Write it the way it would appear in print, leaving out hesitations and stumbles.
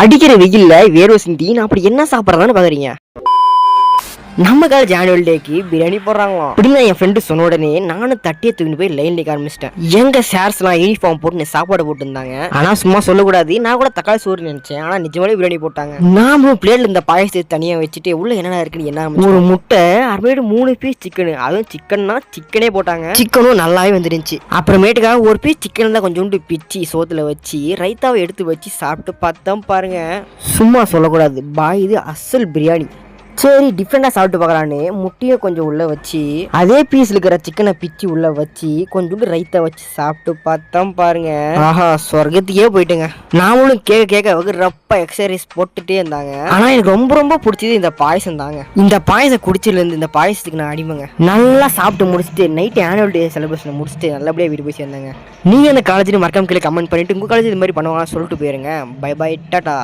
அடிக்கிற வெயில்ல வேர்வை சிந்தி நான் அப்படி என்ன சாப்பிட்றதான்னு பாக்குறீங்க. நம்ம காலேஜ் ஆனுவல் டேக்கு பிரியாணி போடுறாங்களாம் அப்படின்னு என் ஃப்ரெண்டு சொன்ன உடனே நானும் தட்டியை தூக்கிட்டு போய் லைன் நிக்க ஆரம்பிச்சிட்டேன். எங்க சார்ஸ்லாம் யூனிஃபார்ம் போட்டு சாப்பாடு போட்டு இருந்தாங்க. ஆனா சும்மா சொல்லக்கூடாது, நான் கூட தக்காளி சோறு நினைச்சேன். ஆனா நிஜமாலே பிரியாணி போட்டாங்க. நாமளும் பிளேட்ல இந்த பாயசத்தை தனியா வச்சுட்டு உள்ள என்னென்ன இருக்குன்னு என்ன ஒரு முட்டை, அப்புறமேட்டு 3 பீஸ் சிக்கனு, அதுவும் சிக்கன்னா சிக்கனே போட்டாங்க. சிக்கனும் நல்லாவே வந்துருந்துச்சு. அப்புறமேட்டுக்காக ஒரு பீஸ் சிக்கன் தான் கொஞ்சோண்டு பிச்சு சோத்துல வச்சு ரைத்தாவை எடுத்து வச்சு சாப்பிட்டு பார்த்தோம் பாருங்க. சும்மா சொல்லக்கூடாது, பாய் இது அசல் பிரியாணி. சரி டிஃப்ரெண்டாக சாப்பிட்டு பார்க்கலான்னு முட்டையை கொஞ்சம் உள்ளே வச்சு அதே பீஸில் இருக்கிற சிக்கனை பிச்சு உள்ளே வச்சு கொஞ்சோண்டு ரைத்தா வச்சு சாப்பிட்டு பார்த்தோம் பாருங்க. ஆஹா, சொர்க்கத்துக்கே போயிட்டுங்க. நாமளும் கேட்க ரப்பா எக்ஸசைஸ் போட்டுட்டே இருந்தாங்க. ஆனால் எனக்கு ரொம்ப ரொம்ப பிடிச்சது இந்த பாயசம் தாங்க. இந்த பாயசம் குடிச்சிலேருந்து இந்த பாயசத்துக்கு நான் அடிமைங்க. நல்லா சாப்பிட்டு முடிச்சுட்டு நைட்டு ஆனுவல் டே செலிப்ரேஷனை முடிச்சுட்டு நல்லபடியாக வீடு போய் சேர்ந்தாங்க. நீங்கள் அந்த காலேஜில் மறக்காம கீழே கமெண்ட் பண்ணிட்டு உங்கள் காலேஜ் இது மாதிரி பண்ணுவாங்கன்னு சொல்லிட்டு போயிருங்க. Bye bye, Tata.